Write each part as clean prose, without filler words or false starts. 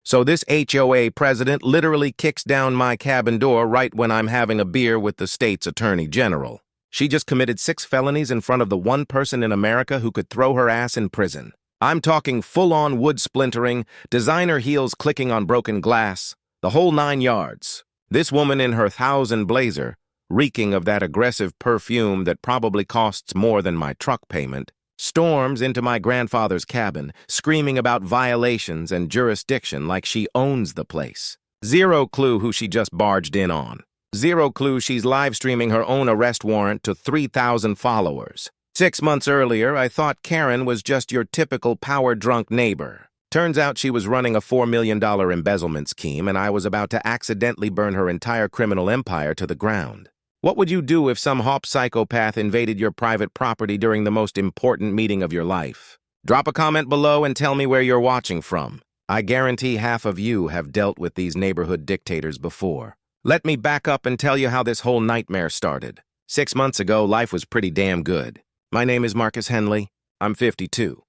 So this HOA president literally kicks down my cabin door right when I'm having a beer with the state's attorney general. She just committed 6 felonies in front of the one person in America who could throw her ass in prison. I'm talking full-on wood splintering, designer heels clicking on broken glass, the whole 9 yards. This woman in her 1,000 blazer, reeking of that aggressive perfume that probably costs more than my truck payment, storms into my grandfather's cabin, screaming about violations and jurisdiction like she owns the place. Zero clue who she just barged in on. Zero clue she's live-streaming her own arrest warrant to 3,000 followers. 6 months earlier, I thought Karen was just your typical power-drunk neighbor. Turns out she was running a $4 million embezzlement scheme, and I was about to accidentally burn her entire criminal empire to the ground. What would you do if some hop psychopath invaded your private property during the most important meeting of your life? Drop a comment below and tell me where you're watching from. I guarantee half of you have dealt with these neighborhood dictators before. Let me back up and tell you how this whole nightmare started. 6 months ago, life was pretty damn good. My name is Marcus Henley. I'm 52.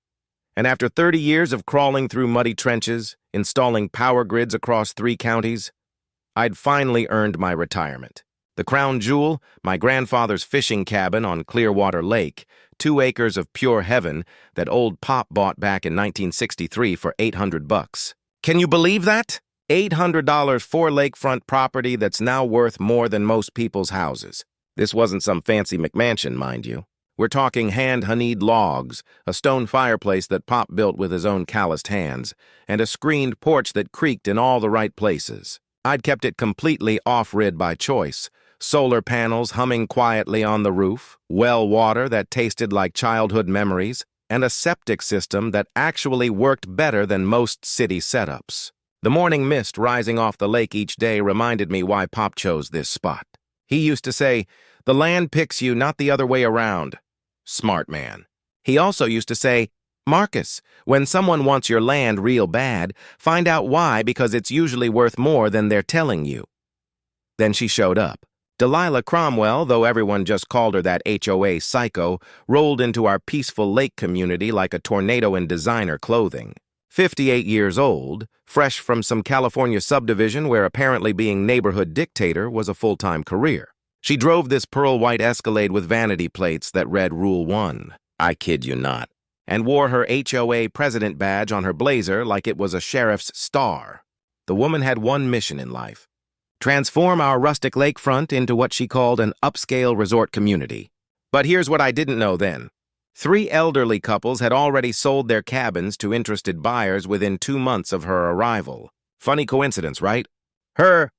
And after 30 years of crawling through muddy trenches, installing power grids across 3 counties, I'd finally earned my retirement. The crown jewel, my grandfather's fishing cabin on Clearwater Lake, 2 acres of pure heaven that old Pop bought back in 1963 for $800. Can you believe that? $800 for lakefront property that's now worth more than most people's houses. This wasn't some fancy McMansion, mind you. We're talking hand-honeyed logs, a stone fireplace that Pop built with his own calloused hands, and a screened porch that creaked in all the right places. I'd kept it completely off-grid by choice. Solar panels humming quietly on the roof, well water that tasted like childhood memories, and a septic system that actually worked better than most city setups. The morning mist rising off the lake each day reminded me why Pop chose this spot. He used to say, "The land picks you, not the other way around." Smart man. He also used to say, "Marcus, when someone wants your land real bad, find out why, because it's usually worth more than they're telling you." Then she showed up. Delilah Cromwell, though everyone just called her that HOA psycho, rolled into our peaceful lake community like a tornado in designer clothing. 58 years old, fresh from some California subdivision where apparently being neighborhood dictator was a full-time career. She drove this pearl-white Escalade with vanity plates that read Rule 1. I kid you not. And wore her HOA president badge on her blazer like it was a sheriff's star. The woman had one mission in life: transform our rustic lakefront into what she called an upscale resort community. But here's what I didn't know then. 3 elderly couples had already sold their cabins to interested buyers within 2 months of her arrival. Funny coincidence, right? Her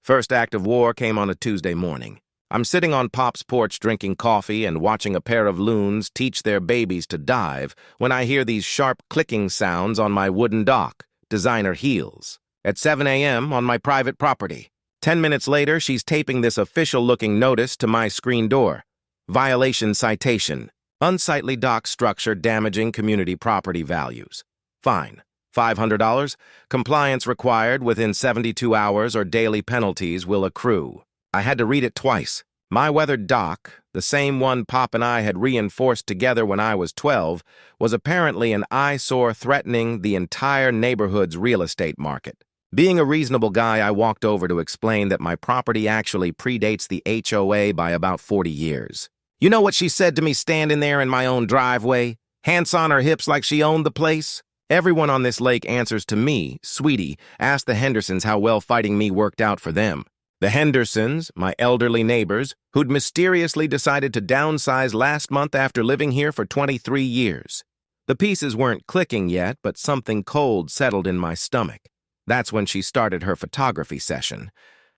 first act of war came on a Tuesday morning. I'm sitting on Pop's porch drinking coffee and watching a pair of loons teach their babies to dive when I hear these sharp clicking sounds on my wooden dock, designer heels, at 7 a.m. on my private property. 10 minutes later, she's taping this official-looking notice to my screen door. Violation citation. Unsightly dock structure damaging community property values. Fine. $500. Compliance required within 72 hours or daily penalties will accrue. I had to read it twice. My weathered dock, the same one Pop and I had reinforced together when I was 12, was apparently an eyesore threatening the entire neighborhood's real estate market. Being a reasonable guy, I walked over to explain that my property actually predates the HOA by about 40 years. You know what she said to me standing there in my own driveway? Hands on her hips like she owned the place? Everyone on this lake answers to me, sweetie. Ask the Hendersons how well fighting me worked out for them. The Hendersons, my elderly neighbors, who'd mysteriously decided to downsize last month after living here for 23 years. The pieces weren't clicking yet, but something cold settled in my stomach. That's when she started her photography session,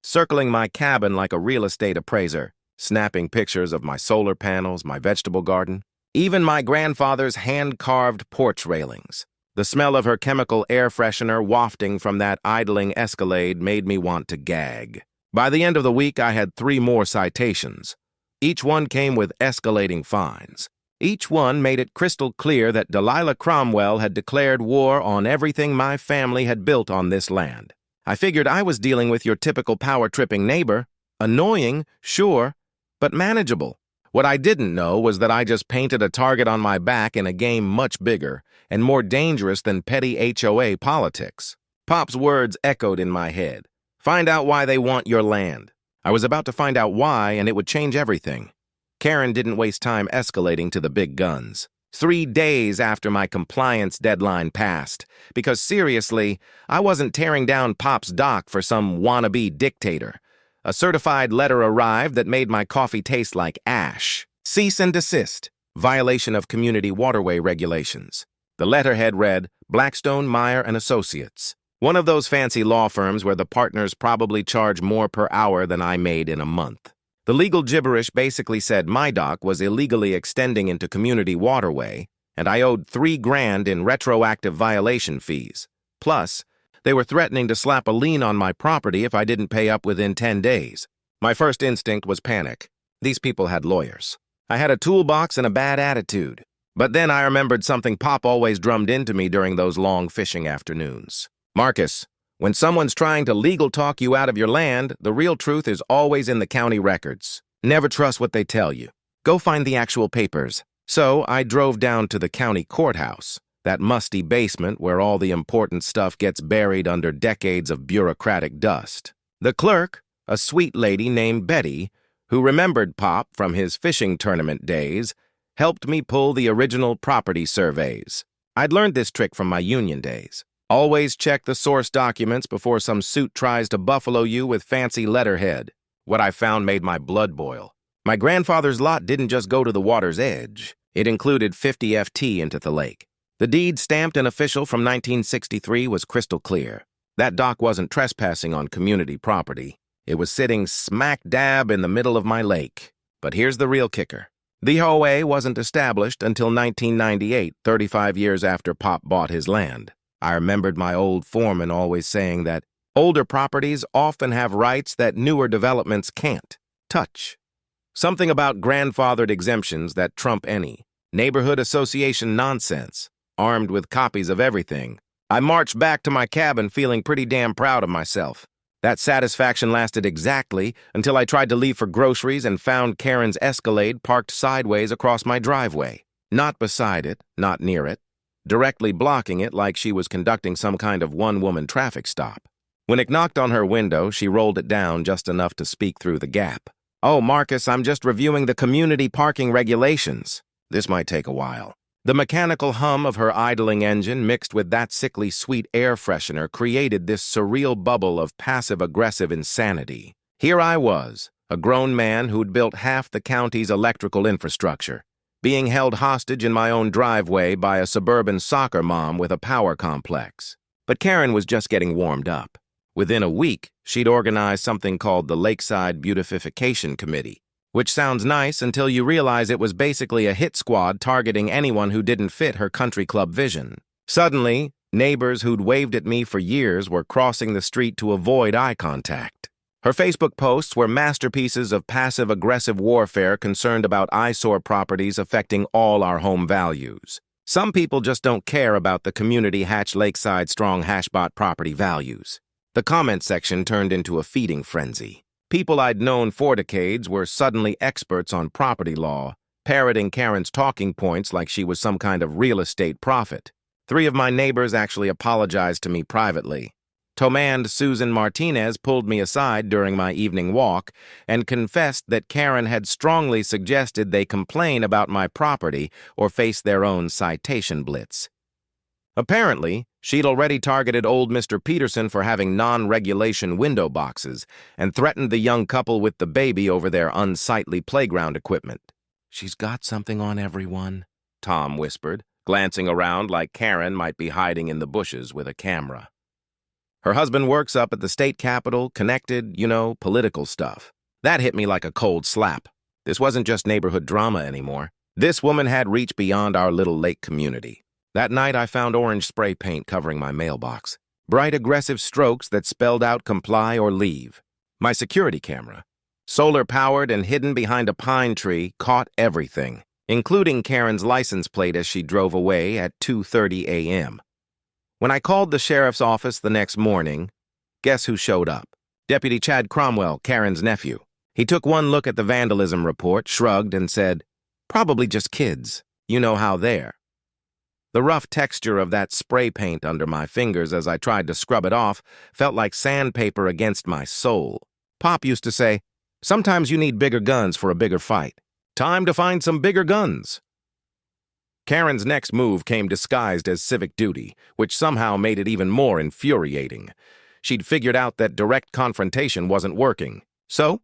circling my cabin like a real estate appraiser, snapping pictures of my solar panels, my vegetable garden, even my grandfather's hand-carved porch railings. The smell of her chemical air freshener wafting from that idling Escalade made me want to gag. By the end of the week, I had 3 more citations. Each one came with escalating fines. Each one made it crystal clear that Delilah Cromwell had declared war on everything my family had built on this land. I figured I was dealing with your typical power-tripping neighbor. Annoying, sure, but manageable. What I didn't know was that I just painted a target on my back in a game much bigger and more dangerous than petty HOA politics. Pop's words echoed in my head. Find out why they want your land. I was about to find out why, and it would change everything. Karen didn't waste time escalating to the big guns. 3 days after my compliance deadline passed. Because seriously, I wasn't tearing down Pop's dock for some wannabe dictator. A certified letter arrived that made my coffee taste like ash. Cease and desist. Violation of community waterway regulations. The letterhead read, Blackstone, Meyer and Associates. One of those fancy law firms where the partners probably charge more per hour than I made in a month. The legal gibberish basically said my dock was illegally extending into community waterway, and I owed $3,000 in retroactive violation fees. Plus, they were threatening to slap a lien on my property if I didn't pay up within 10 days. My first instinct was panic. These people had lawyers. I had a toolbox and a bad attitude. But then I remembered something Pop always drummed into me during those long fishing afternoons. Marcus, when someone's trying to legal talk you out of your land, the real truth is always in the county records. Never trust what they tell you. Go find the actual papers. So I drove down to the county courthouse, that musty basement where all the important stuff gets buried under decades of bureaucratic dust. The clerk, a sweet lady named Betty, who remembered Pop from his fishing tournament days, helped me pull the original property surveys. I'd learned this trick from my union days. Always check the source documents before some suit tries to buffalo you with fancy letterhead. What I found made my blood boil. My grandfather's lot didn't just go to the water's edge. It included 50 FT into the lake. The deed stamped and official from 1963 was crystal clear. That dock wasn't trespassing on community property. It was sitting smack dab in the middle of my lake. But here's the real kicker. The HOA wasn't established until 1998, 35 years after Pop bought his land. I remembered my old foreman always saying that older properties often have rights that newer developments can't touch. Something about grandfathered exemptions that trump any neighborhood association nonsense, armed with copies of everything. I marched back to my cabin feeling pretty damn proud of myself. That satisfaction lasted exactly until I tried to leave for groceries and found Karen's Escalade parked sideways across my driveway. Not beside it, not near it. Directly blocking it like she was conducting some kind of one-woman traffic stop. When it knocked on her window, she rolled it down just enough to speak through the gap. Oh, Marcus, I'm just reviewing the community parking regulations. This might take a while. The mechanical hum of her idling engine mixed with that sickly sweet air freshener created this surreal bubble of passive-aggressive insanity. Here I was, a grown man who'd built half the county's electrical infrastructure, being held hostage in my own driveway by a suburban soccer mom with a power complex. But Karen was just getting warmed up. Within a week, she'd organized something called the Lakeside Beautification Committee, which sounds nice until you realize it was basically a hit squad targeting anyone who didn't fit her country club vision. Suddenly, neighbors who'd waved at me for years were crossing the street to avoid eye contact. Her Facebook posts were masterpieces of passive-aggressive warfare concerned about eyesore properties affecting all our home values. Some people just don't care about the community Hatch Lakeside Strong Hashbot property values. The comment section turned into a feeding frenzy. People I'd known for decades were suddenly experts on property law, parroting Karen's talking points like she was some kind of real estate prophet. 3 of my neighbors actually apologized to me privately. Tomand Susan Martinez pulled me aside during my evening walk and confessed that Karen had strongly suggested they complain about my property or face their own citation blitz. Apparently, she'd already targeted old Mr. Peterson for having non-regulation window boxes and threatened the young couple with the baby over their unsightly playground equipment. "She's got something on everyone," Tom whispered, glancing around like Karen might be hiding in the bushes with a camera. Her husband works up at the state capitol, connected, political stuff. That hit me like a cold slap. This wasn't just neighborhood drama anymore. This woman had reached beyond our little lake community. That night, I found orange spray paint covering my mailbox. Bright, aggressive strokes that spelled out comply or leave. My security camera, solar-powered and hidden behind a pine tree, caught everything, including Karen's license plate as she drove away at 2:30 a.m. When I called the sheriff's office the next morning, guess who showed up? Deputy Chad Cromwell, Karen's nephew. He took one look at the vandalism report, shrugged, and said, "Probably just kids. You know how they're." The rough texture of that spray paint under my fingers as I tried to scrub it off felt like sandpaper against my soul. Pop used to say, "Sometimes you need bigger guns for a bigger fight. Time to find some bigger guns." Karen's next move came disguised as civic duty, which somehow made it even more infuriating. She'd figured out that direct confrontation wasn't working. So,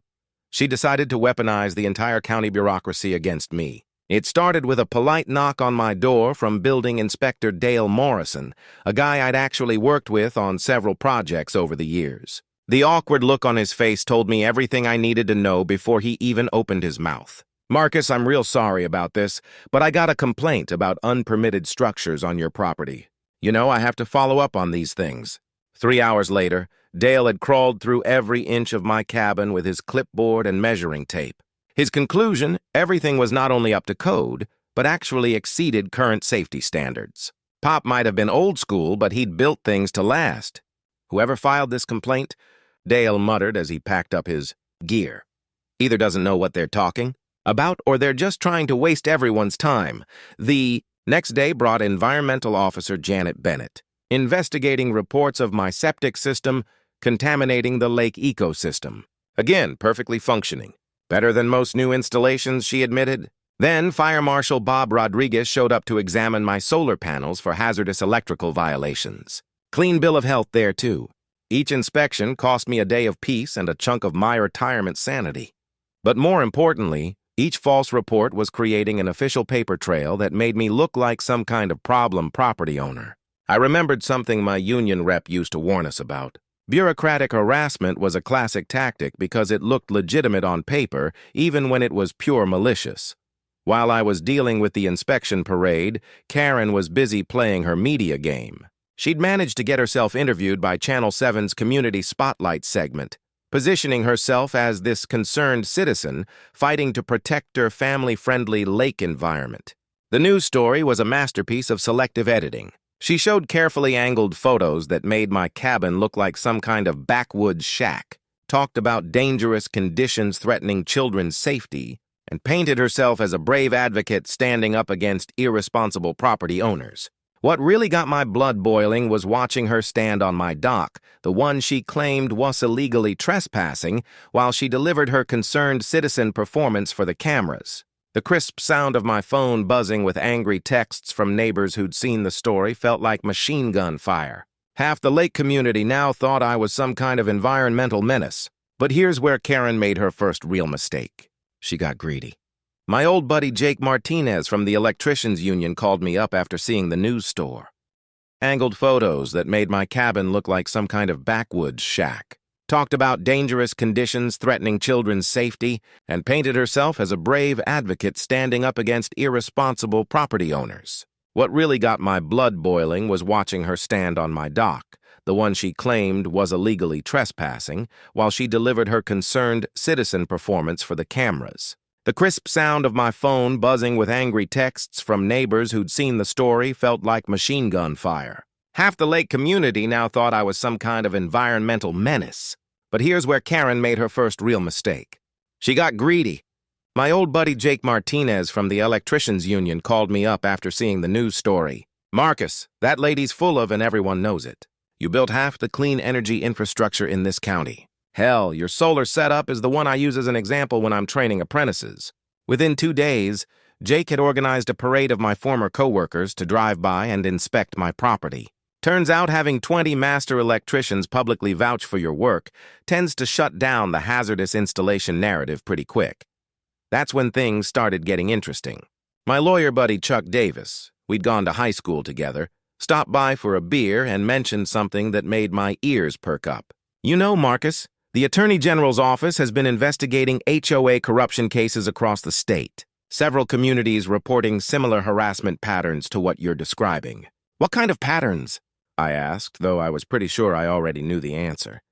she decided to weaponize the entire county bureaucracy against me. It started with a polite knock on my door from Building Inspector Dale Morrison, a guy I'd actually worked with on several projects over the years. The awkward look on his face told me everything I needed to know before he even opened his mouth. "Marcus, I'm real sorry about this, but I got a complaint about unpermitted structures on your property. You know, I have to follow up on these things." 3 hours later, Dale had crawled through every inch of my cabin with his clipboard and measuring tape. His conclusion, everything was not only up to code, but actually exceeded current safety standards. Pop might have been old school, but he'd built things to last. "Whoever filed this complaint," Dale muttered as he packed up his gear, "either doesn't know what they're talking about, or they're just trying to waste everyone's time." The next day brought Environmental Officer Janet Bennett, investigating reports of my septic system contaminating the lake ecosystem. Again, perfectly functioning. Better than most new installations, she admitted. Then Fire Marshal Bob Rodriguez showed up to examine my solar panels for hazardous electrical violations. Clean bill of health there, too. Each inspection cost me a day of peace and a chunk of my retirement sanity. But more importantly, each false report was creating an official paper trail that made me look like some kind of problem property owner. I remembered something my union rep used to warn us about. Bureaucratic harassment was a classic tactic because it looked legitimate on paper, even when it was pure malicious. While I was dealing with the inspection parade, Karen was busy playing her media game. She'd managed to get herself interviewed by Channel 7's Community Spotlight segment, positioning herself as this concerned citizen fighting to protect her family-friendly lake environment. The news story was a masterpiece of selective editing. She showed carefully angled photos that made my cabin look like some kind of backwoods shack, talked about dangerous conditions threatening children's safety, and painted herself as a brave advocate standing up against irresponsible property owners. What really got my blood boiling was watching her stand on my dock, the one she claimed was illegally trespassing, while she delivered her concerned citizen performance for the cameras. The crisp sound of my phone buzzing with angry texts from neighbors who'd seen the story felt like machine gun fire. Half the lake community now thought I was some kind of environmental menace. But here's where Karen made her first real mistake. She got greedy. My old buddy Jake Martinez from the Electricians Union called me up after seeing the news store. Angled photos that made my cabin look like some kind of backwoods shack. Talked about dangerous conditions threatening children's safety, and painted herself as a brave advocate standing up against irresponsible property owners. What really got my blood boiling was watching her stand on my dock, the one she claimed was illegally trespassing, while she delivered her concerned citizen performance for the cameras. The crisp sound of my phone buzzing with angry texts from neighbors who'd seen the story felt like machine gun fire. Half the lake community now thought I was some kind of environmental menace. But here's where Karen made her first real mistake. She got greedy. My old buddy Jake Martinez from the Electricians Union called me up after seeing the news story. "Marcus, that lady's full of and everyone knows it. You built half the clean energy infrastructure in this county. Hell, your solar setup is the one I use as an example when I'm training apprentices." Within 2 days, Jake had organized a parade of my former coworkers to drive by and inspect my property. Turns out having 20 master electricians publicly vouch for your work tends to shut down the hazardous installation narrative pretty quick. That's when things started getting interesting. My lawyer buddy Chuck Davis, we'd gone to high school together, stopped by for a beer and mentioned something that made my ears perk up. "You know, Marcus, the Attorney General's office has been investigating HOA corruption cases across the state. Several communities reporting similar harassment patterns to what you're describing." "What kind of patterns?" I asked, though I was pretty sure I already knew the answer.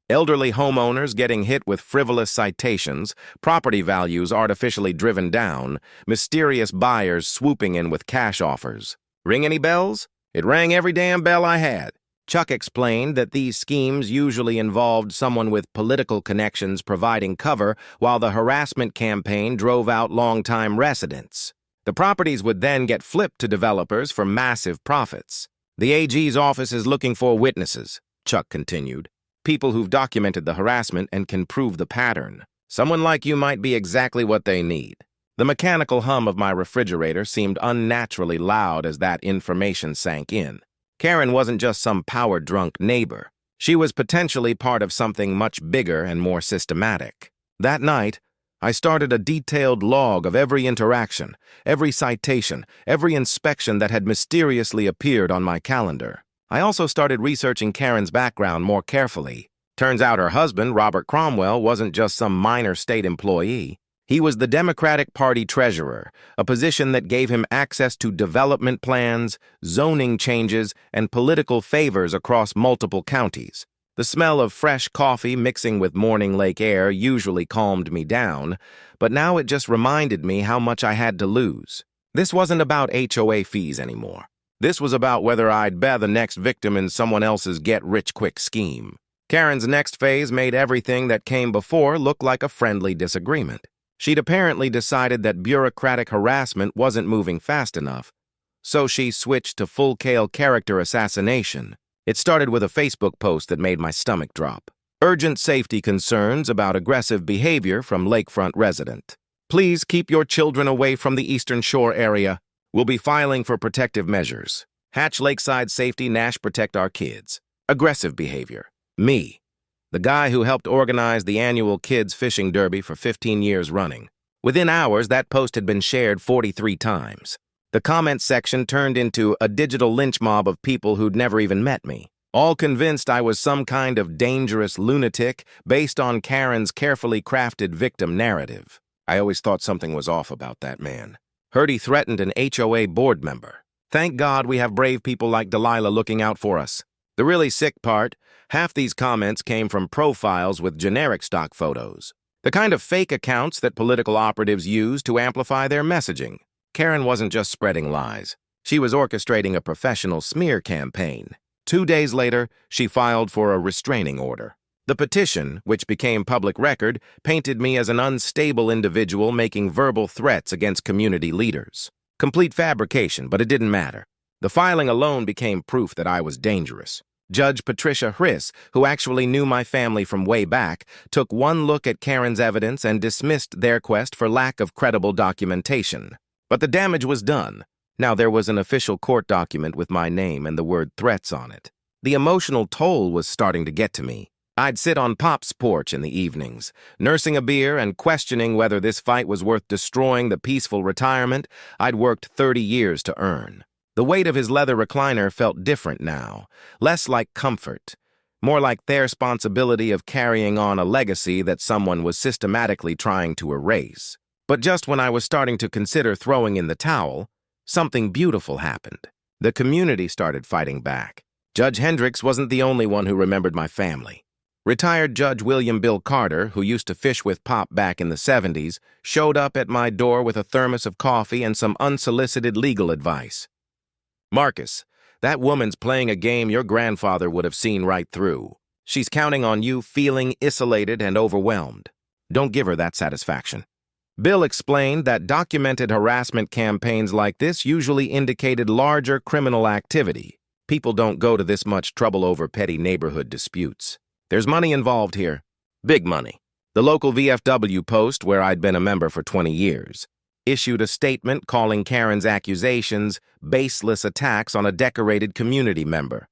"Elderly homeowners getting hit with frivolous citations, property values artificially driven down, mysterious buyers swooping in with cash offers. Ring any bells? It rang every damn bell I had." Chuck explained that these schemes usually involved someone with political connections providing cover while the harassment campaign drove out longtime residents. The properties would then get flipped to developers for massive profits. The AG's office is looking for witnesses, Chuck continued. People who've documented the harassment and can prove the pattern. Someone like you might be exactly what they need. The mechanical hum of my refrigerator seemed unnaturally loud as that information sank in. Karen wasn't just some power-drunk neighbor. She was potentially part of something much bigger and more systematic. That night, I started a detailed log of every interaction, every citation, every inspection that had mysteriously appeared on my calendar. I also started researching Karen's background more carefully. Turns out her husband, Robert Cromwell, wasn't just some minor state employee. He was the Democratic Party treasurer, a position that gave him access to development plans, zoning changes, and political favors across multiple counties. The smell of fresh coffee mixing with morning lake air usually calmed me down, but now it just reminded me how much I had to lose. This wasn't about HOA fees anymore. This was about whether I'd be the next victim in someone else's get-rich-quick scheme. Karen's next phase made everything that came before look like a friendly disagreement. She'd apparently decided that bureaucratic harassment wasn't moving fast enough, so she switched to full-scale character assassination. It started with a Facebook post that made my stomach drop. Urgent safety concerns about aggressive behavior from lakefront resident. Please keep your children away from the Eastern Shore area. We'll be filing for protective measures. Hatch Lakeside Safety Nash Protect Our Kids. Aggressive behavior. Me, the guy who helped organize the annual Kids Fishing Derby for 15 years running. Within hours, that post had been shared 43 times. The comment section turned into a digital lynch mob of people who'd never even met me, all convinced I was some kind of dangerous lunatic based on Karen's carefully crafted victim narrative. I always thought something was off about that man. Heard he threatened an HOA board member. Thank God we have brave people like Delilah looking out for us. The really sick part, half these comments came from profiles with generic stock photos. The kind of fake accounts that political operatives use to amplify their messaging. Karen wasn't just spreading lies. She was orchestrating a professional smear campaign. 2 days later, she filed for a restraining order. The petition, which became public record, painted me as an unstable individual making verbal threats against community leaders. Complete fabrication, but it didn't matter. The filing alone became proof that I was dangerous. Judge Patricia Hriss, who actually knew my family from way back, took one look at Karen's evidence and dismissed their quest for lack of credible documentation. But the damage was done. Now there was an official court document with my name and the word threats on it. The emotional toll was starting to get to me. I'd sit on Pop's porch in the evenings, nursing a beer and questioning whether this fight was worth destroying the peaceful retirement I'd worked 30 years to earn. The weight of his leather recliner felt different now, less like comfort, more like their responsibility of carrying on a legacy that someone was systematically trying to erase. But just when I was starting to consider throwing in the towel, something beautiful happened. The community started fighting back. Judge Hendricks wasn't the only one who remembered my family. Retired Judge William Bill Carter, who used to fish with Pop back in the 70s, showed up at my door with a thermos of coffee and some unsolicited legal advice. Marcus, that woman's playing a game your grandfather would have seen right through. She's counting on you feeling isolated and overwhelmed. Don't give her that satisfaction. Bill explained that documented harassment campaigns like this usually indicated larger criminal activity. People don't go to this much trouble over petty neighborhood disputes. There's money involved here. Big money. The local VFW Post, where I'd been a member for 20 years, issued a statement calling Karen's accusations baseless attacks on a decorated community member.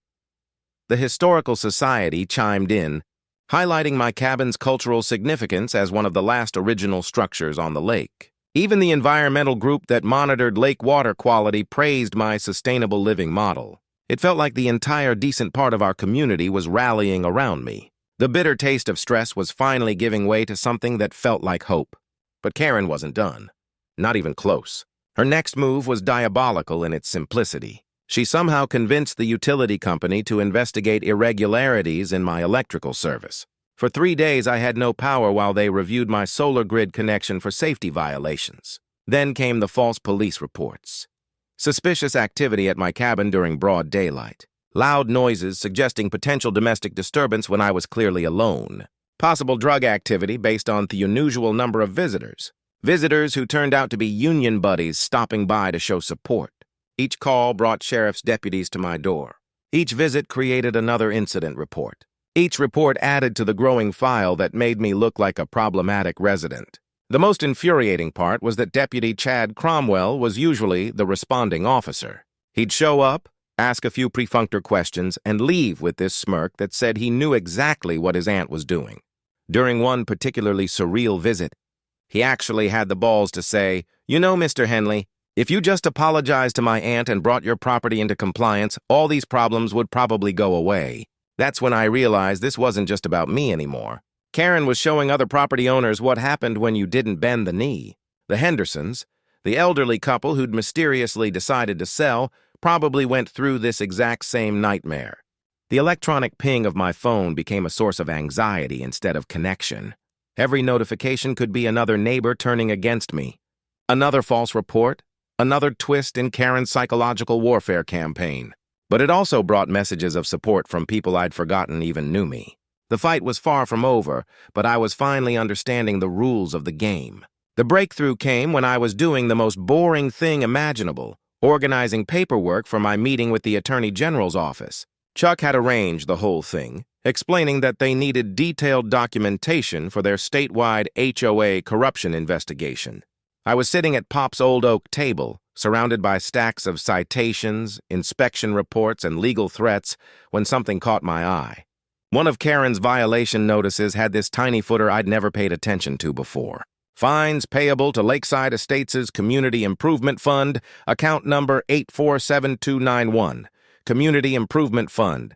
The Historical Society chimed in, highlighting my cabin's cultural significance as one of the last original structures on the lake. Even the environmental group that monitored lake water quality praised my sustainable living model. It felt like the entire decent part of our community was rallying around me. The bitter taste of stress was finally giving way to something that felt like hope. But Karen wasn't done. Not even close. Her next move was diabolical in its simplicity. She somehow convinced the utility company to investigate irregularities in my electrical service. For 3 days, I had no power while they reviewed my solar grid connection for safety violations. Then came the false police reports. Suspicious activity at my cabin during broad daylight. Loud noises suggesting potential domestic disturbance when I was clearly alone. Possible drug activity based on the unusual number of visitors. Visitors who turned out to be union buddies stopping by to show support. Each call brought sheriff's deputies to my door. Each visit created another incident report. Each report added to the growing file that made me look like a problematic resident. The most infuriating part was that Deputy Chad Cromwell was usually the responding officer. He'd show up, ask a few perfunctory questions, and leave with this smirk that said he knew exactly what his aunt was doing. During one particularly surreal visit, he actually had the balls to say, "You know, Mr. Henley, if you just apologized to my aunt and brought your property into compliance, all these problems would probably go away." That's when I realized this wasn't just about me anymore. Karen was showing other property owners what happened when you didn't bend the knee. The Hendersons, the elderly couple who'd mysteriously decided to sell, probably went through this exact same nightmare. The electronic ping of my phone became a source of anxiety instead of connection. Every notification could be another neighbor turning against me. Another false report, another twist in Karen's psychological warfare campaign. But it also brought messages of support from people I'd forgotten even knew me. The fight was far from over, but I was finally understanding the rules of the game. The breakthrough came when I was doing the most boring thing imaginable, organizing paperwork for my meeting with the Attorney General's office. Chuck had arranged the whole thing, explaining that they needed detailed documentation for their statewide HOA corruption investigation. I was sitting at Pop's old oak table, surrounded by stacks of citations, inspection reports, and legal threats, when something caught my eye. One of Karen's violation notices had this tiny footer I'd never paid attention to before. Fines payable to Lakeside Estates' Community Improvement Fund, account number 847291, Community Improvement Fund.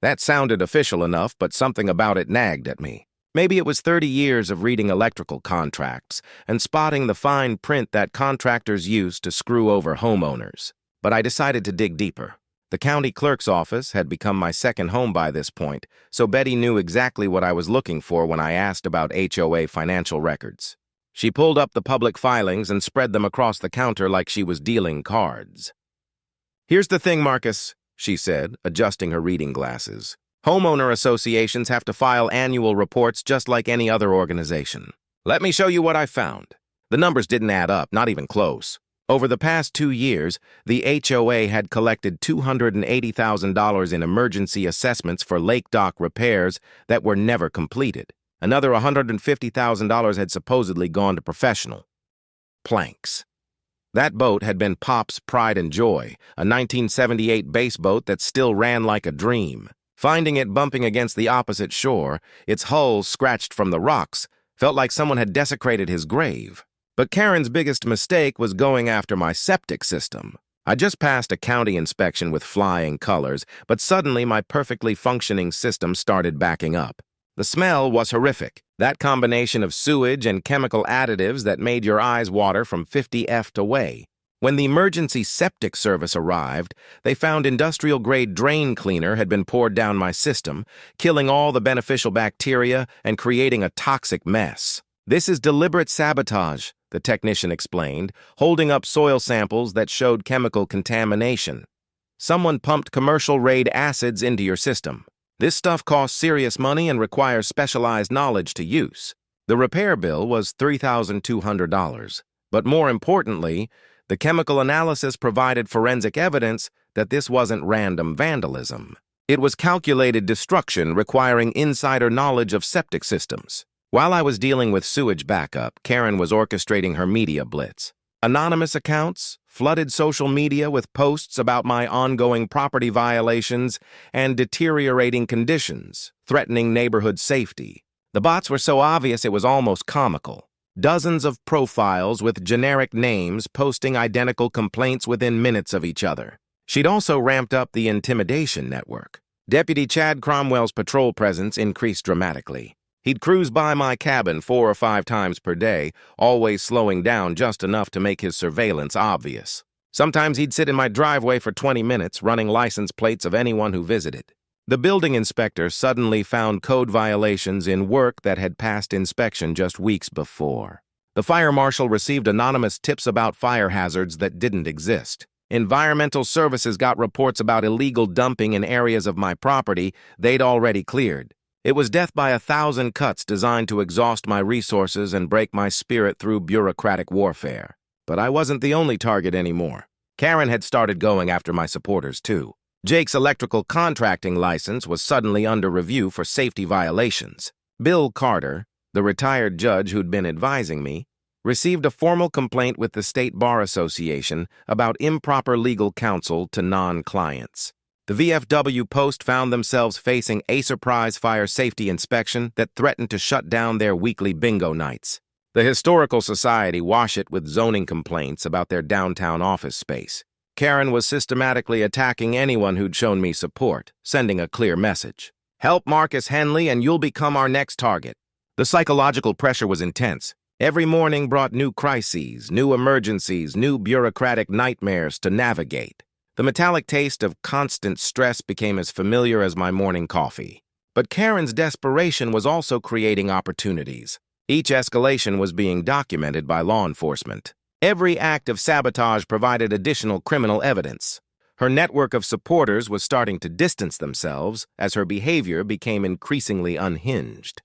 That sounded official enough, but something about it nagged at me. Maybe it was 30 years of reading electrical contracts and spotting the fine print that contractors use to screw over homeowners. But I decided to dig deeper. The county clerk's office had become my second home by this point, so Betty knew exactly what I was looking for when I asked about HOA financial records. She pulled up the public filings and spread them across the counter like she was dealing cards. "Here's the thing, Marcus," she said, adjusting her reading glasses. "Homeowner associations have to file annual reports just like any other organization. Let me show you what I found." The numbers didn't add up, not even close. Over the past 2 years, the HOA had collected $280,000 in emergency assessments for lake dock repairs that were never completed. Another $150,000 had supposedly gone to professional planks. That boat had been Pop's pride and joy, a 1978 base boat that still ran like a dream. Finding it bumping against the opposite shore, its hull scratched from the rocks, felt like someone had desecrated his grave. But Karen's biggest mistake was going after my septic system. I just passed a county inspection with flying colors, but suddenly my perfectly functioning system started backing up. The smell was horrific, that combination of sewage and chemical additives that made your eyes water from 50 feet away. When the emergency septic service arrived, they found industrial-grade drain cleaner had been poured down my system, killing all the beneficial bacteria and creating a toxic mess. "This is deliberate sabotage," the technician explained, holding up soil samples that showed chemical contamination. "Someone pumped commercial-grade acids into your system. This stuff costs serious money and requires specialized knowledge to use." The repair bill was $3,200, but more importantly, the chemical analysis provided forensic evidence that this wasn't random vandalism. It was calculated destruction requiring insider knowledge of septic systems. While I was dealing with sewage backup, Karen was orchestrating her media blitz. Anonymous accounts, flooded social media with posts about my ongoing property violations and deteriorating conditions, threatening neighborhood safety. The bots were so obvious it was almost comical. Dozens of profiles with generic names posting identical complaints within minutes of each other. She'd also ramped up the intimidation network. Deputy Chad Cromwell's patrol presence increased dramatically. He'd cruise by my cabin 4 or 5 times per day, always slowing down just enough to make his surveillance obvious. Sometimes he'd sit in my driveway for 20 minutes, running license plates of anyone who visited. The building inspector suddenly found code violations in work that had passed inspection just weeks before. The fire marshal received anonymous tips about fire hazards that didn't exist. Environmental Services got reports about illegal dumping in areas of my property they'd already cleared. It was death by 1,000 cuts designed to exhaust my resources and break my spirit through bureaucratic warfare. But I wasn't the only target anymore. Karen had started going after my supporters, too. Jake's electrical contracting license was suddenly under review for safety violations. Bill Carter, the retired judge who'd been advising me, received a formal complaint with the State Bar Association about improper legal counsel to non-clients. The VFW Post found themselves facing a surprise fire safety inspection that threatened to shut down their weekly bingo nights. The Historical Society washed it with zoning complaints about their downtown office space. Karen was systematically attacking anyone who'd shown me support, sending a clear message. Help Marcus Henley and you'll become our next target. The psychological pressure was intense. Every morning brought new crises, new emergencies, new bureaucratic nightmares to navigate. The metallic taste of constant stress became as familiar as my morning coffee. But Karen's desperation was also creating opportunities. Each escalation was being documented by law enforcement. Every act of sabotage provided additional criminal evidence. Her network of supporters was starting to distance themselves as her behavior became increasingly unhinged.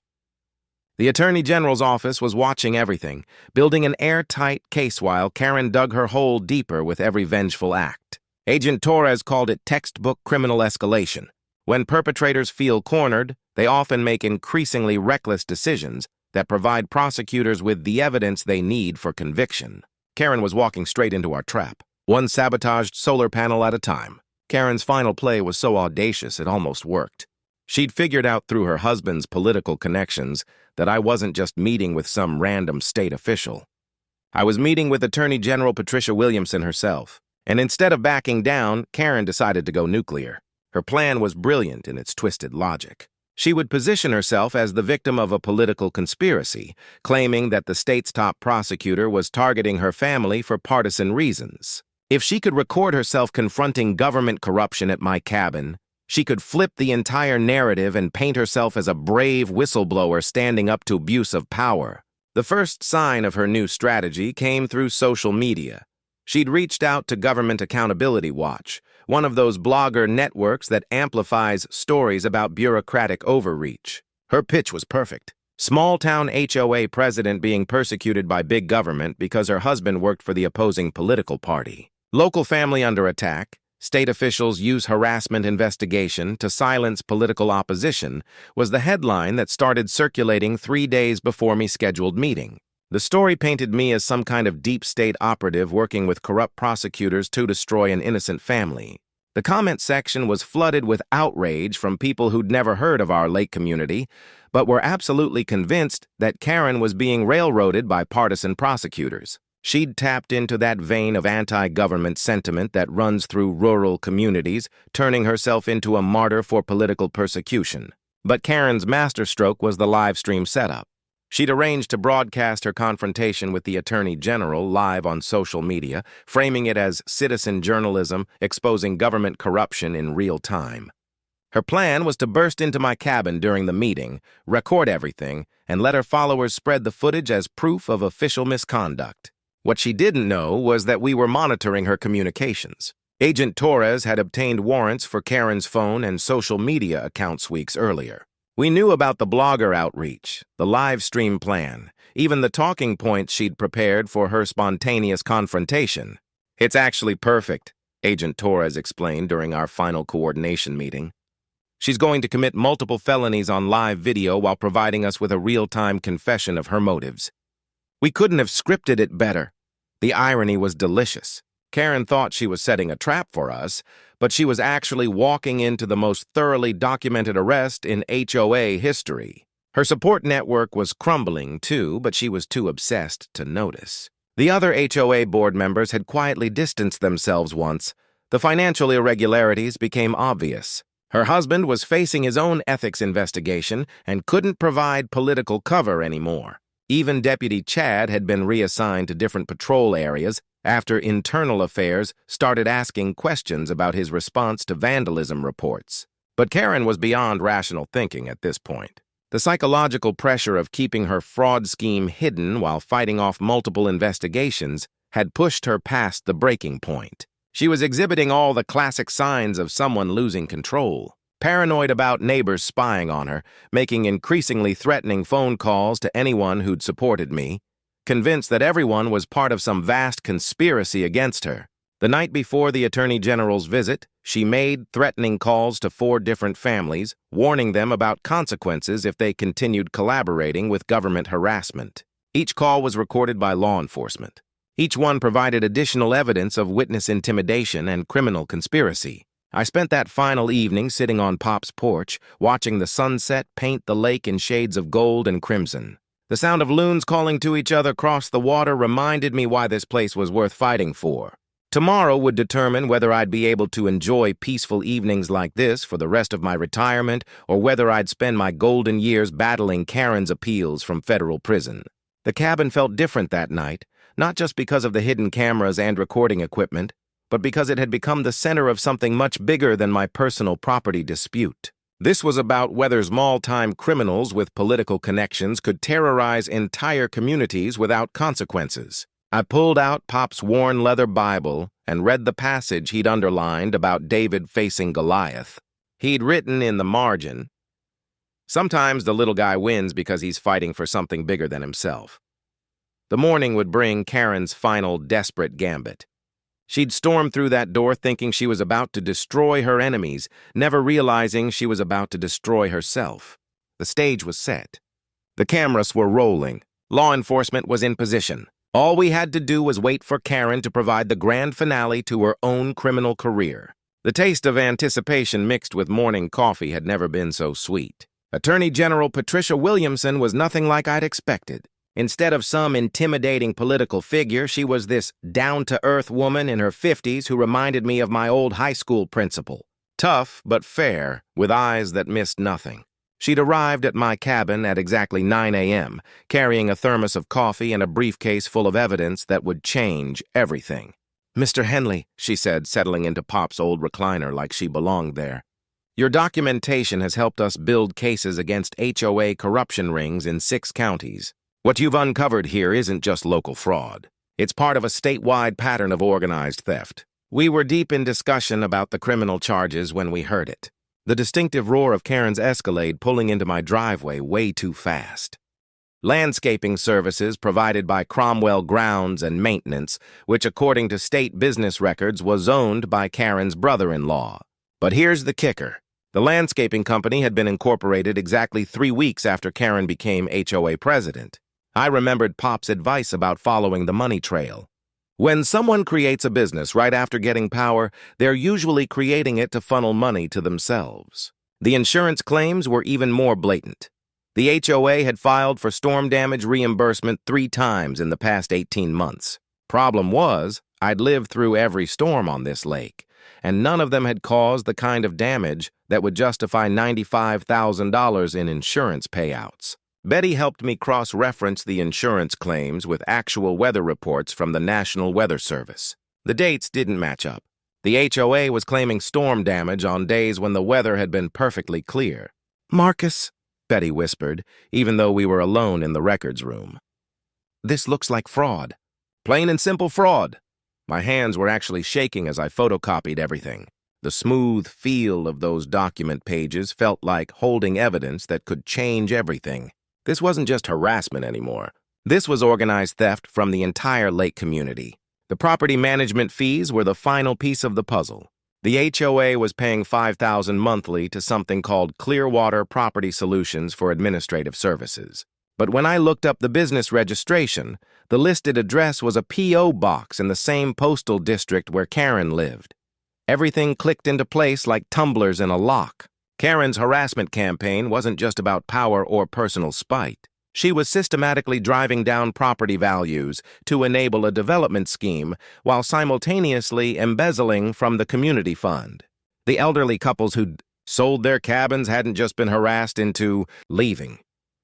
The Attorney General's office was watching everything, building an airtight case while Karen dug her hole deeper with every vengeful act. Agent Torres called it textbook criminal escalation. When perpetrators feel cornered, they often make increasingly reckless decisions that provide prosecutors with the evidence they need for conviction. Karen was walking straight into our trap, one sabotaged solar panel at a time. Karen's final play was so audacious it almost worked. She'd figured out through her husband's political connections that I wasn't just meeting with some random state official. I was meeting with Attorney General Patricia Williamson herself. And instead of backing down, Karen decided to go nuclear. Her plan was brilliant in its twisted logic. She would position herself as the victim of a political conspiracy, claiming that the state's top prosecutor was targeting her family for partisan reasons. If she could record herself confronting government corruption at my cabin, she could flip the entire narrative and paint herself as a brave whistleblower standing up to abuse of power. The first sign of her new strategy came through social media. She'd reached out to Government Accountability Watch, one of those blogger networks that amplifies stories about bureaucratic overreach. Her pitch was perfect. Small-town HOA president being persecuted by big government because her husband worked for the opposing political party. Local family under attack. State officials use harassment investigation to silence political opposition was the headline that started circulating 3 days before my scheduled meeting. The story painted me as some kind of deep state operative working with corrupt prosecutors to destroy an innocent family. The comment section was flooded with outrage from people who'd never heard of our lake community, but were absolutely convinced that Karen was being railroaded by partisan prosecutors. She'd tapped into that vein of anti-government sentiment that runs through rural communities, turning herself into a martyr for political persecution. But Karen's masterstroke was the live stream setup. She'd arranged to broadcast her confrontation with the Attorney General live on social media, framing it as citizen journalism exposing government corruption in real time. Her plan was to burst into my cabin during the meeting, record everything, and let her followers spread the footage as proof of official misconduct. What she didn't know was that we were monitoring her communications. Agent Torres had obtained warrants for Karen's phone and social media accounts weeks earlier. We knew about the blogger outreach, the live stream plan, even the talking points she'd prepared for her spontaneous confrontation. "It's actually perfect," Agent Torres explained during our final coordination meeting. "She's going to commit multiple felonies on live video while providing us with a real-time confession of her motives." We couldn't have scripted it better. The irony was delicious. Karen thought she was setting a trap for us, but she was actually walking into the most thoroughly documented arrest in HOA history. Her support network was crumbling, too, but she was too obsessed to notice. The other HOA board members had quietly distanced themselves once. The financial irregularities became obvious. Her husband was facing his own ethics investigation and couldn't provide political cover anymore. Even Deputy Chad had been reassigned to different patrol areas after Internal Affairs started asking questions about his response to vandalism reports. But Karen was beyond rational thinking at this point. The psychological pressure of keeping her fraud scheme hidden while fighting off multiple investigations had pushed her past the breaking point. She was exhibiting all the classic signs of someone losing control. paranoid about neighbors spying on her, making increasingly threatening phone calls to anyone who'd supported me, convinced that everyone was part of some vast conspiracy against her. The night before the Attorney General's visit, she made threatening calls to 4 different families, warning them about consequences if they continued collaborating with government harassment. Each call was recorded by law enforcement. Each one provided additional evidence of witness intimidation and criminal conspiracy. I spent that final evening sitting on Pop's porch, watching the sunset paint the lake in shades of gold and crimson. The sound of loons calling to each other across the water reminded me why this place was worth fighting for. Tomorrow would determine whether I'd be able to enjoy peaceful evenings like this for the rest of my retirement or whether I'd spend my golden years battling Karen's appeals from federal prison. The cabin felt different that night, not just because of the hidden cameras and recording equipment, but because it had become the center of something much bigger than my personal property dispute. This was about whether small-time criminals with political connections could terrorize entire communities without consequences. I pulled out Pop's worn leather Bible and read the passage he'd underlined about David facing Goliath. He'd written in the margin, "Sometimes the little guy wins because he's fighting for something bigger than himself." The morning would bring Karen's final desperate gambit. She'd storm through that door thinking she was about to destroy her enemies, never realizing she was about to destroy herself. The stage was set. The cameras were rolling. Law enforcement was in position. All we had to do was wait for Karen to provide the grand finale to her own criminal career. The taste of anticipation mixed with morning coffee had never been so sweet. Attorney General Patricia Williamson was nothing like I'd expected. Instead of some intimidating political figure, she was this down-to-earth woman in her 50s who reminded me of my old high school principal. Tough but fair, with eyes that missed nothing. She'd arrived at my cabin at exactly 9 a.m., carrying a thermos of coffee and a briefcase full of evidence that would change everything. "Mr. Henley," she said, settling into Pop's old recliner like she belonged there, "your documentation has helped us build cases against HOA corruption rings in 6 counties. What you've uncovered here isn't just local fraud. It's part of a statewide pattern of organized theft. We were deep in discussion about the criminal charges when we heard it. The distinctive roar of Karen's Escalade pulling into my driveway way too fast. Landscaping services provided by Cromwell Grounds and Maintenance, which according to state business records was owned by Karen's brother-in-law. But here's the kicker. The landscaping company had been incorporated exactly 3 weeks after Karen became HOA president. I remembered Pop's advice about following the money trail. When someone creates a business right after getting power, they're usually creating it to funnel money to themselves. The insurance claims were even more blatant. The HOA had filed for storm damage reimbursement 3 times in the past 18 months. Problem was, I'd lived through every storm on this lake, and none of them had caused the kind of damage that would justify $95,000 in insurance payouts. Betty helped me cross-reference the insurance claims with actual weather reports from the National Weather Service. The dates didn't match up. The HOA was claiming storm damage on days when the weather had been perfectly clear. "Marcus," Betty whispered, even though we were alone in the records room, "this looks like fraud. Plain and simple fraud." My hands were actually shaking as I photocopied everything. The smooth feel of those document pages felt like holding evidence that could change everything. This wasn't just harassment anymore. This was organized theft from the entire lake community. The property management fees were the final piece of the puzzle. The HOA was paying $5,000 monthly to something called Clearwater Property Solutions for administrative services. But when I looked up the business registration, the listed address was a P.O. box in the same postal district where Karen lived. Everything clicked into place like tumblers in a lock. Karen's harassment campaign wasn't just about power or personal spite. She was systematically driving down property values to enable a development scheme while simultaneously embezzling from the community fund. The elderly couples who'd sold their cabins hadn't just been harassed into leaving.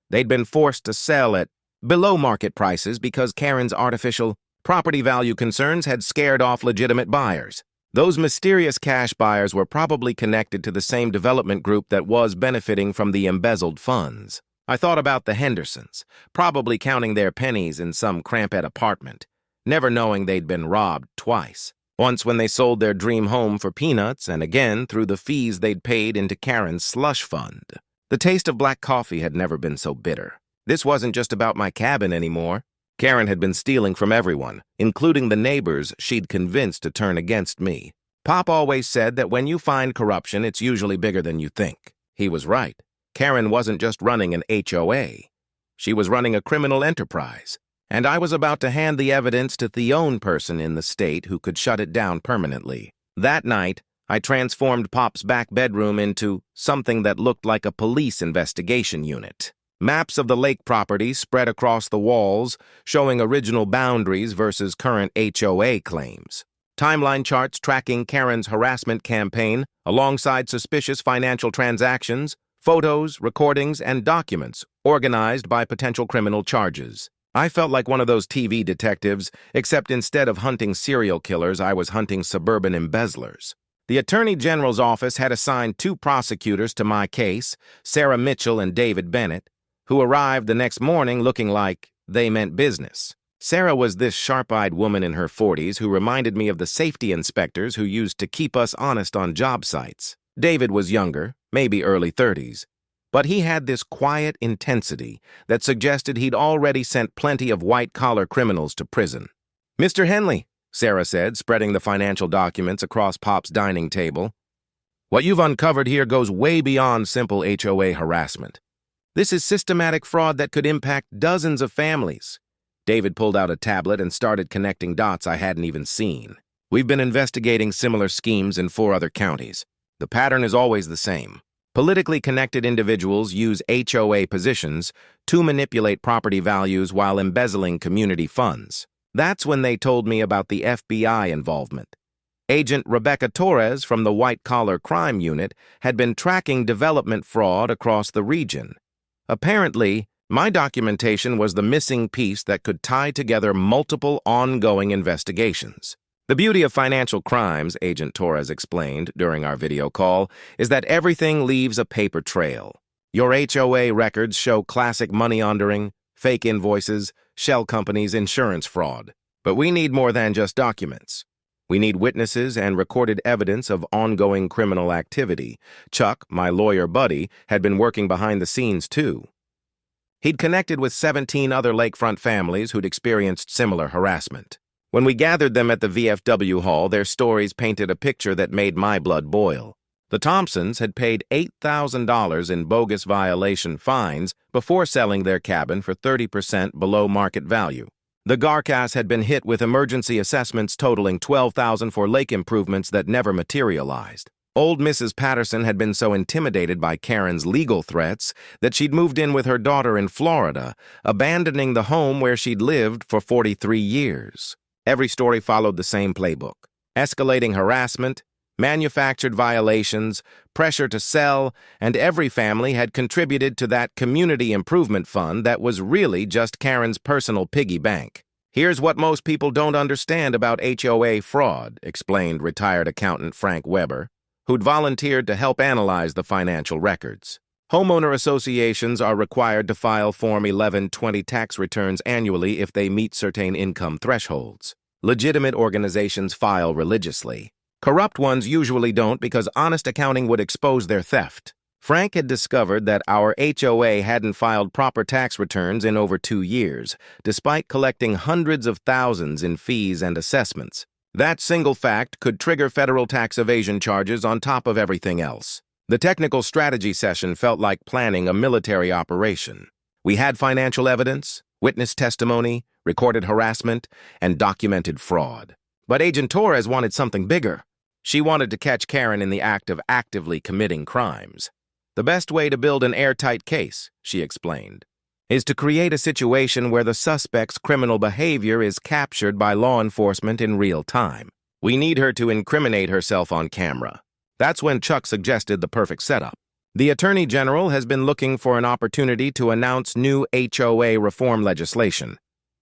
They'd been forced to sell at below-market prices because Karen's artificial property value concerns had scared off legitimate buyers. Those mysterious cash buyers were probably connected to the same development group that was benefiting from the embezzled funds. I thought about the Hendersons, probably counting their pennies in some cramped apartment, never knowing they'd been robbed twice. Once when they sold their dream home for peanuts, and again through the fees they'd paid into Karen's slush fund. The taste of black coffee had never been so bitter. This wasn't just about my cabin anymore. Karen had been stealing from everyone, including the neighbors she'd convinced to turn against me. Pop always said that when you find corruption, it's usually bigger than you think. He was right. Karen wasn't just running an HOA. She was running a criminal enterprise. And I was about to hand the evidence to the only person in the state who could shut it down permanently. That night, I transformed Pop's back bedroom into something that looked like a police investigation unit. Maps of the lake property spread across the walls, showing original boundaries versus current HOA claims. Timeline charts tracking Karen's harassment campaign, alongside suspicious financial transactions, photos, recordings, and documents organized by potential criminal charges. I felt like one of those TV detectives, except instead of hunting serial killers, I was hunting suburban embezzlers. The Attorney General's office had assigned 2 prosecutors to my case, Sarah Mitchell and David Bennett, who arrived the next morning looking like they meant business. Sarah was this sharp-eyed woman in her 40s who reminded me of the safety inspectors who used to keep us honest on job sites. David was younger, maybe early 30s, but he had this quiet intensity that suggested he'd already sent plenty of white-collar criminals to prison. "Mr. Henley," Sarah said, spreading the financial documents across Pop's dining table, "what you've uncovered here goes way beyond simple HOA harassment. This is systematic fraud that could impact dozens of families." David pulled out a tablet and started connecting dots I hadn't even seen. "We've been investigating similar schemes in 4 other counties. The pattern is always the same. Politically connected individuals use HOA positions to manipulate property values while embezzling community funds. That's when they told me about the FBI involvement. Agent Rebecca Torres from the White Collar Crime Unit had been tracking development fraud across the region. Apparently, my documentation was the missing piece that could tie together multiple ongoing investigations. The beauty of financial crimes, Agent Torres explained during our video call, is that everything leaves a paper trail. Your HOA records show classic money laundering, fake invoices, shell companies, insurance fraud. But we need more than just documents. We need witnesses and recorded evidence of ongoing criminal activity. Chuck, my lawyer buddy, had been working behind the scenes too. He'd connected with 17 other lakefront families who'd experienced similar harassment. When we gathered them at the VFW hall, their stories painted a picture that made my blood boil. The Thompsons had paid $8,000 in bogus violation fines before selling their cabin for 30% below market value. The Garkas had been hit with emergency assessments totaling $12,000 for lake improvements that never materialized. Old Mrs. Patterson had been so intimidated by Karen's legal threats that she'd moved in with her daughter in Florida, abandoning the home where she'd lived for 43 years. Every story followed the same playbook: escalating harassment, manufactured violations, pressure to sell, and every family had contributed to that community improvement fund that was really just Karen's personal piggy bank. "Here's what most people don't understand about HOA fraud," explained retired accountant Frank Weber, who'd volunteered to help analyze the financial records. Homeowner associations are required to file Form 1120 tax returns annually if they meet certain income thresholds. Legitimate organizations file religiously. Corrupt ones usually don't because honest accounting would expose their theft. Frank had discovered that our HOA hadn't filed proper tax returns in over 2 years, despite collecting hundreds of thousands in fees and assessments. That single fact could trigger federal tax evasion charges on top of everything else. The technical strategy session felt like planning a military operation. We had financial evidence, witness testimony, recorded harassment, and documented fraud. But Agent Torres wanted something bigger. She wanted to catch Karen in the act of actively committing crimes. "The best way to build an airtight case," she explained, "is to create a situation where the suspect's criminal behavior is captured by law enforcement in real time. We need her to incriminate herself on camera." That's when Chuck suggested the perfect setup. The Attorney General has been looking for an opportunity to announce new HOA reform legislation.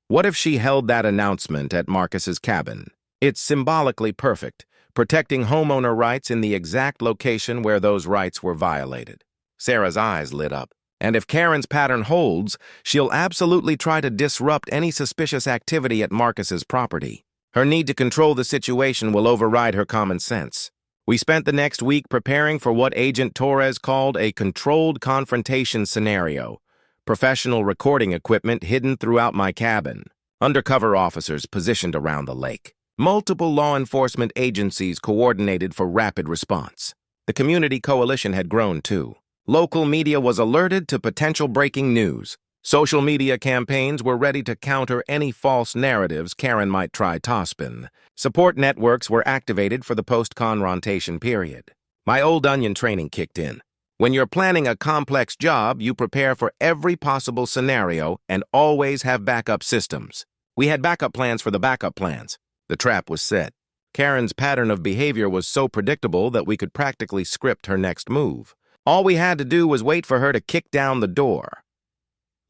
What if she held that announcement at Marcus's cabin? It's symbolically perfect, protecting homeowner rights in the exact location where those rights were violated. Sarah's eyes lit up. And if Karen's pattern holds, she'll absolutely try to disrupt any suspicious activity at Marcus's property. Her need to control the situation will override her common sense. We spent the next week preparing for what Agent Torres called a controlled confrontation scenario. Professional recording equipment hidden throughout my cabin. Undercover officers positioned around the lake. Multiple law enforcement agencies coordinated for rapid response. The community coalition had grown too. Local media was alerted to potential breaking news. Social media campaigns were ready to counter any false narratives Karen might try to spin. Support networks were activated for the post-confrontation period. My old onion training kicked in. When you're planning a complex job, you prepare for every possible scenario and always have backup systems. We had backup plans for the backup plans. The trap was set. Karen's pattern of behavior was so predictable that we could practically script her next move. All we had to do was wait for her to kick down the door.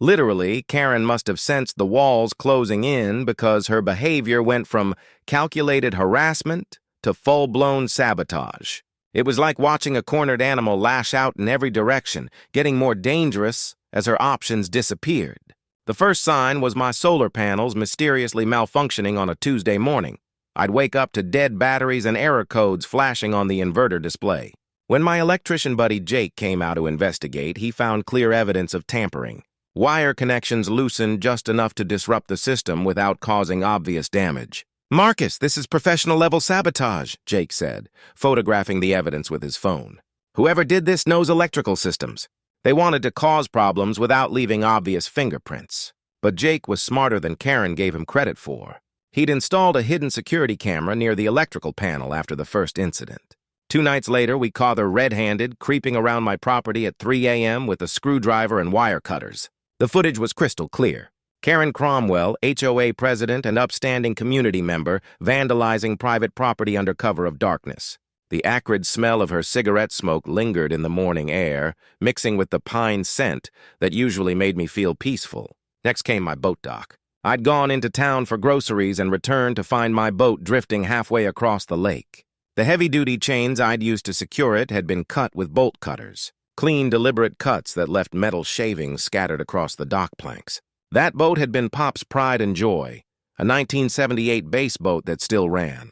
Literally, Karen must have sensed the walls closing in because her behavior went from calculated harassment to full-blown sabotage. It was like watching a cornered animal lash out in every direction, getting more dangerous as her options disappeared. The first sign was my solar panels mysteriously malfunctioning on a Tuesday morning. I'd wake up to dead batteries and error codes flashing on the inverter display. When my electrician buddy Jake came out to investigate, he found clear evidence of tampering. Wire connections loosened just enough to disrupt the system without causing obvious damage. "Marcus, this is professional-level sabotage," Jake said, photographing the evidence with his phone. "Whoever did this knows electrical systems. They wanted to cause problems without leaving obvious fingerprints." But Jake was smarter than Karen gave him credit for. He'd installed a hidden security camera near the electrical panel after the first incident. 2 nights later, we caught her red-handed, creeping around my property at 3 a.m. with a screwdriver and wire cutters. The footage was crystal clear. Karen Cromwell, HOA president and upstanding community member, vandalizing private property under cover of darkness. The acrid smell of her cigarette smoke lingered in the morning air, mixing with the pine scent that usually made me feel peaceful. Next came my boat dock. I'd gone into town for groceries and returned to find my boat drifting halfway across the lake. The heavy-duty chains I'd used to secure it had been cut with bolt cutters. Clean, deliberate cuts that left metal shavings scattered across the dock planks. That boat had been Pop's pride and joy, a 1978 base boat that still ran.